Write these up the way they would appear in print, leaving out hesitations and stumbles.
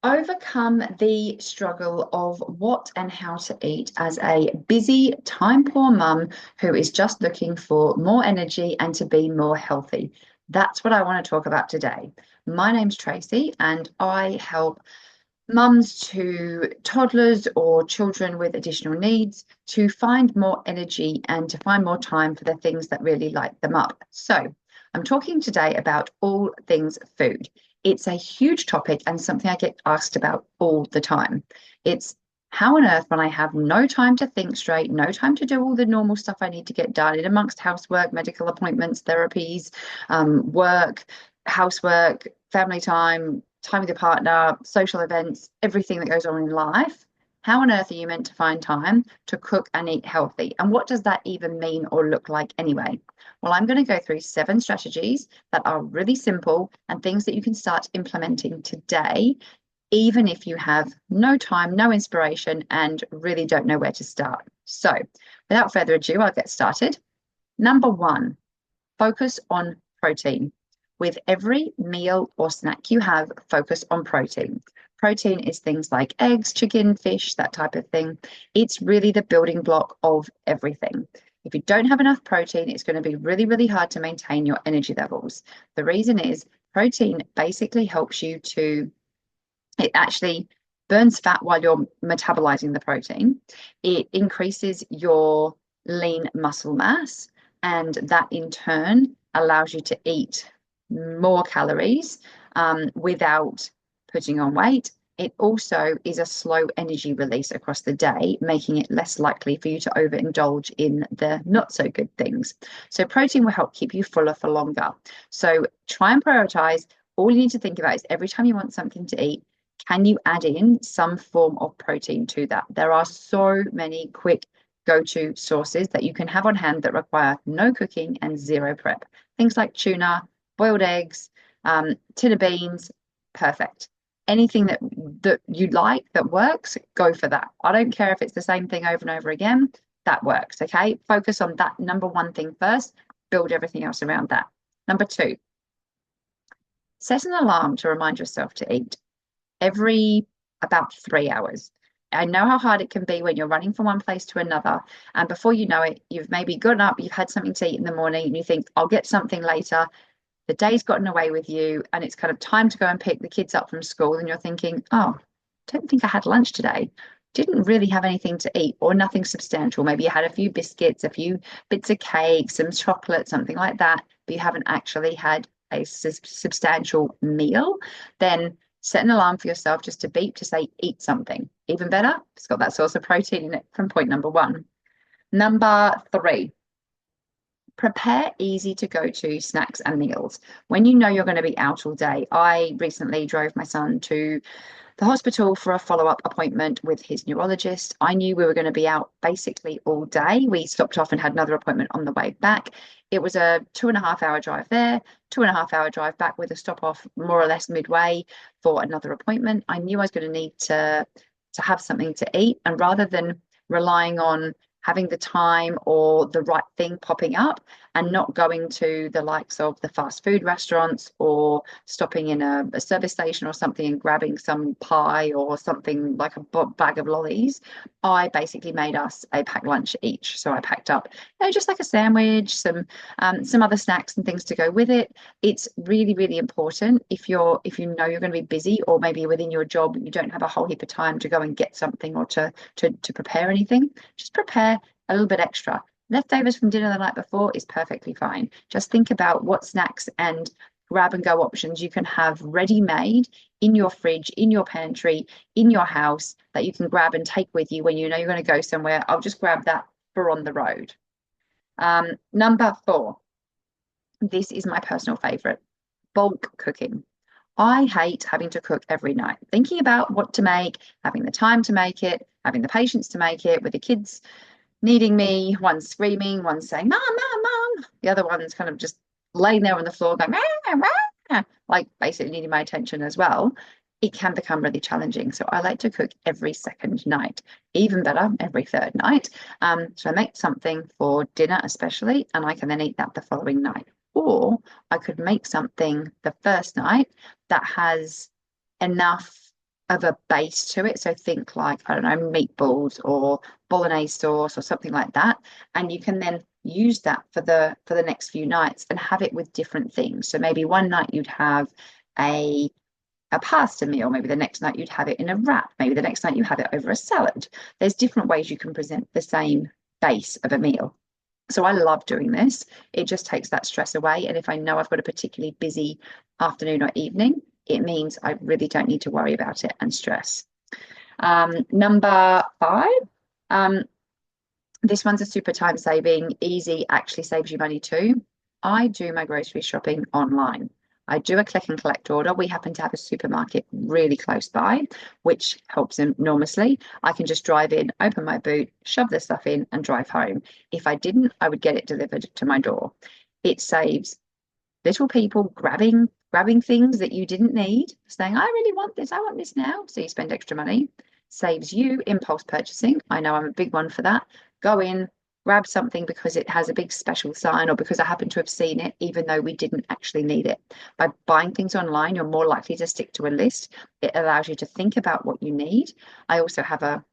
Overcome the struggle of what and how to eat as a busy, time poor mum who is just looking for more energy and to be more healthy. That's what I want to talk about today. My name's Tracy, and I help mums to toddlers or children with additional needs to find more energy and to find more time for the things that really light them up. So, I'm talking today about all things food. It's a huge topic and something I get asked about all the time. It's how on earth, when I have no time to think straight, no time to do all the normal stuff I need to get done in amongst housework, medical appointments, therapies, work, housework, family time, time with your partner, social events, everything that goes on in life. How on earth are you meant to find time to cook and eat healthy? And what does that even mean or look like anyway? Well, I'm going to go through 7 strategies that are really simple and things that you can start implementing today, even if you have no time, no inspiration, and really don't know where to start. So, without further ado, I'll get started. Number one, focus on protein. With every meal or snack you have, focus on protein. Protein is things like eggs, chicken, fish, that type of thing. It's really the building block of everything. If you don't have enough protein, it's going to be really, really hard to maintain your energy levels. The reason is protein basically helps you to, it actually burns fat while you're metabolizing the protein. It increases your lean muscle mass, and that in turn allows you to eat more calories without putting on weight. It also is a slow energy release across the day, making it less likely for you to overindulge in the not so good things. So, protein will help keep you fuller for longer. So, try and prioritize. All you need to think about is every time you want something to eat, can you add in some form of protein to that? There are so many quick go-to sources that you can have on hand that require no cooking and zero prep. Things like tuna, boiled eggs, tin of beans, perfect. Anything that you like that works, go for that. I don't care if it's the same thing over and over again, that works, okay? Focus on that number one thing first, build everything else around that. Number two, set an alarm to remind yourself to eat every about 3 hours. I know how hard it can be when you're running from one place to another. And before you know it, you've maybe gotten up, you've had something to eat in the morning, and you think, I'll get something later. The day's gotten away with you, and it's kind of time to go and pick the kids up from school. And you're thinking, oh, don't think I had lunch today. Didn't really have anything to eat or nothing substantial. Maybe you had a few biscuits, a few bits of cake, some chocolate, something like that, but you haven't actually had a substantial meal. Then set an alarm for yourself just to beep to say, eat something. Even better, it's got that source of protein in it from point number one. Number three, prepare easy to go to snacks and meals when you know you're going to be out all day. I recently drove my son to the hospital for a follow-up appointment with his neurologist. I knew we were going to be out basically all day. We stopped off and had another appointment on the way back. It was a 2.5 hour drive there, 2.5 hour drive back with a stop off more or less midway for another appointment. I knew I was going to need to have something to eat, and rather than relying on having the time or the right thing popping up and not going to the likes of the fast food restaurants or stopping in a service station or something and grabbing some pie or something like a bag of lollies, I basically made us a packed lunch each. So I packed up, just like a sandwich, some other snacks and things to go with it. It's really, really important if you know you're going to be busy, or maybe within your job you don't have a whole heap of time to go and get something or to prepare anything. Just prepare a little bit extra. Leftovers from dinner the night before is perfectly fine. Just think about what snacks and grab and go options you can have ready made in your fridge, in your pantry, in your house that you can grab and take with you when you know you're going to go somewhere. I'll just grab that for on the road. Number four, this is my personal favorite, bulk cooking. I hate having to cook every night, thinking about what to make, having the time to make it, having the patience to make it, with the kids needing me, one screaming, one saying, Mom, Mom, Mom. The other one's kind of just laying there on the floor going, rah, rah, like basically needing my attention as well. It can become really challenging. So I like to cook every second night, even better, every third night. So I make something for dinner, especially, and I can then eat that the following night. Or I could make something the first night that has enough of a base to it. So think like, I don't know, meatballs or bolognese sauce or something like that. And you can then use that for the next few nights and have it with different things. So maybe one night you'd have a pasta meal. Maybe the next night you'd have it in a wrap. Maybe the next night you have it over a salad. There's different ways you can present the same base of a meal. So I love doing this. It just takes that stress away. And if I know I've got a particularly busy afternoon or evening, it means I really don't need to worry about it and stress. Number 5, um, this one's a super time saving, easy, actually saves you money too. I do my grocery shopping online. I do a click and collect order. We happen to have a supermarket really close by, which helps enormously. I can just drive in, open my boot, shove the stuff in, and drive home. If I didn't, I would get it delivered to my door. It saves little people grabbing things that you didn't need, saying, I really want this, I want this now. So you spend extra money. Saves you impulse purchasing. I know I'm a big one for that. Go in, grab something because it has a big special sign or because I happen to have seen it, even though we didn't actually need it. By buying things online, you're more likely to stick to a list. It allows you to think about what you need. I also have a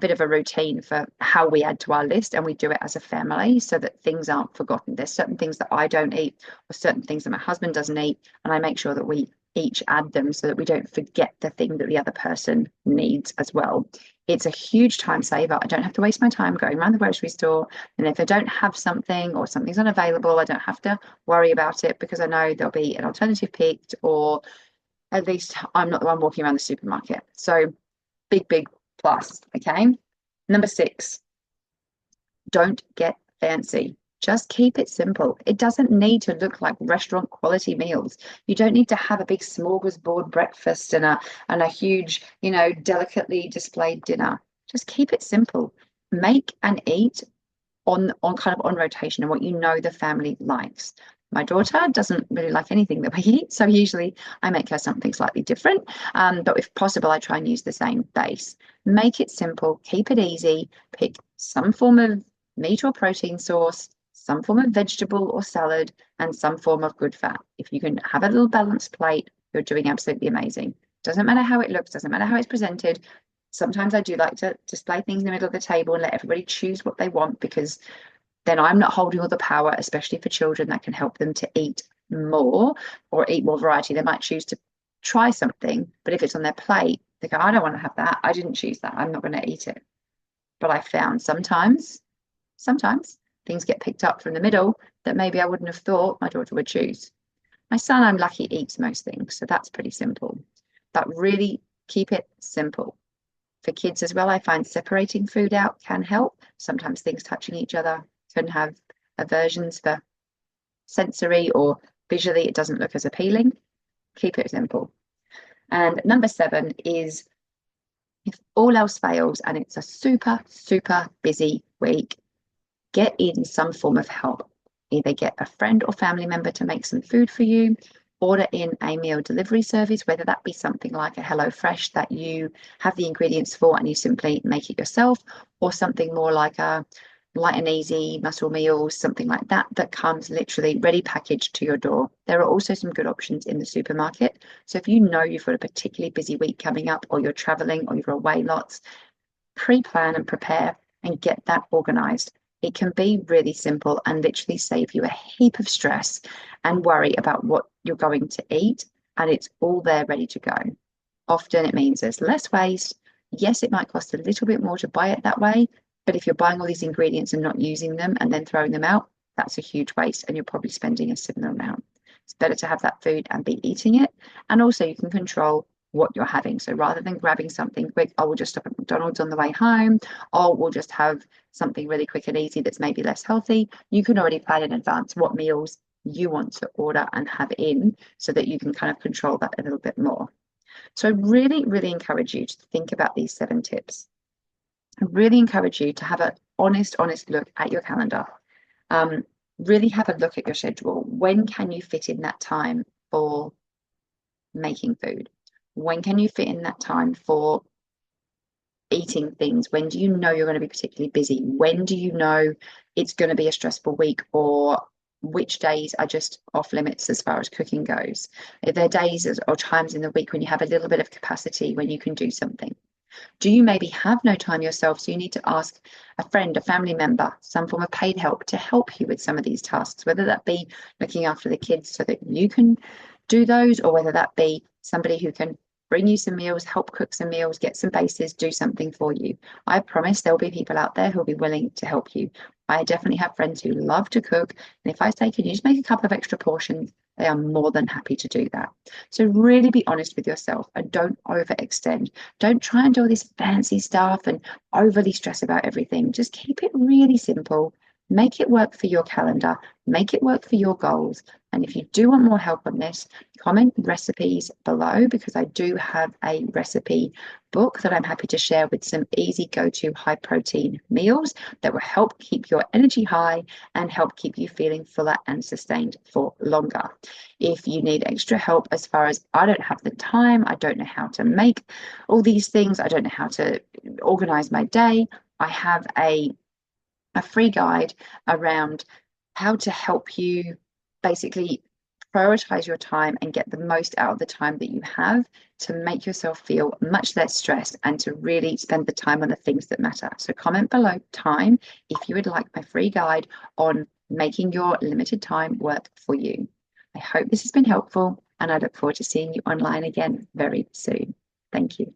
bit of a routine for how we add to our list, and we do it as a family so that things aren't forgotten. There's certain things that I don't eat or certain things that my husband doesn't eat, and I make sure that we each add them so that we don't forget the thing that the other person needs as well. It's a huge time saver. I don't have to waste my time going around the grocery store, and if I don't have something or something's unavailable, I don't have to worry about it because I know there'll be an alternative picked, or at least I'm not the one walking around the supermarket. So big plus. Okay. Number 6, don't get fancy. Just keep it simple. It doesn't need to look like restaurant quality meals. You don't need to have a big smorgasbord breakfast and a huge, delicately displayed dinner. Just keep it simple. Make and eat on kind of on rotation and what you know the family likes. My daughter doesn't really like anything that we eat, so usually I make her something slightly different. But if possible, I try and use the same base. Make it simple, keep it easy, pick some form of meat or protein source, some form of vegetable or salad, and some form of good fat. If you can have a little balanced plate, you're doing absolutely amazing. Doesn't matter how it looks, doesn't matter how it's presented. Sometimes I do like to display things in the middle of the table and let everybody choose what they want, because then I'm not holding all the power, especially for children. That can help them to eat more or eat more variety. They might choose to try something, but if it's on their plate, they go, I don't want to have that. I didn't choose that. I'm not going to eat it. But I found sometimes things get picked up from the middle that maybe I wouldn't have thought my daughter would choose. My son, I'm lucky, eats most things, so that's pretty simple. But really keep it simple. For kids as well, I find separating food out can help. Sometimes things touching each other can have aversions for sensory or visually, it doesn't look as appealing. Keep it simple. And number 7 is, if all else fails and it's a super busy week, get in some form of help. Either get a friend or family member to make some food for you, order in a meal delivery service, whether that be something like a HelloFresh that you have the ingredients for and you simply make it yourself, or something more like a light and easy muscle meals, something like that, that comes literally ready packaged to your door. There are also some good options in the supermarket. So if you know you've got a particularly busy week coming up, or you're traveling, or you're away lots, pre-plan and prepare and get that organized. It can be really simple and literally save you a heap of stress and worry about what you're going to eat, and it's all there ready to go. Often it means there's less waste. Yes, it might cost a little bit more to buy it that way, but if you're buying all these ingredients and not using them and then throwing them out, that's a huge waste, and you're probably spending a similar amount. It's better to have that food and be eating it. And also you can control what you're having. So rather than grabbing something quick, oh, we'll just stop at McDonald's on the way home, or we'll just have something really quick and easy that's maybe less healthy, you can already plan in advance what meals you want to order and have in, so that you can kind of control that a little bit more. So I really encourage you to think about these 7 tips. I really encourage you to have an honest look at your calendar. Really have a look at your schedule. When can you fit in that time for making food? When can you fit in that time for eating things? When do you know you're going to be particularly busy? When do you know it's going to be a stressful week, or which days are just off limits as far as cooking goes. If there are days or times in the week when you have a little bit of capacity when you can do something. Do you maybe have no time yourself, so you need to ask a friend, a family member, some form of paid help to help you with some of these tasks, whether that be looking after the kids so that you can do those, or whether that be somebody who can bring you some meals, help cook some meals, get some bases, do something for you. I promise there'll be people out there who'll be willing to help you. I definitely have friends who love to cook, and if I say, can you just make a couple of extra portions, they are more than happy to do that. So really be honest with yourself and don't overextend. Don't try and do all this fancy stuff and overly stress about everything. Just keep it really simple. Make it work for your calendar, make it work for your goals. And if you do want more help on this, comment recipes below, because I do have a recipe book that I'm happy to share with some easy go-to high protein meals that will help keep your energy high and help keep you feeling fuller and sustained for longer. If you need extra help as far as I don't have the time, I don't know how to make all these things, I don't know how to organize my day, I have a free guide around how to help you basically prioritize your time and get the most out of the time that you have to make yourself feel much less stressed and to really spend the time on the things that matter. So comment below time if you would like my free guide on making your limited time work for you. I hope this has been helpful, and I look forward to seeing you online again very soon. Thank you.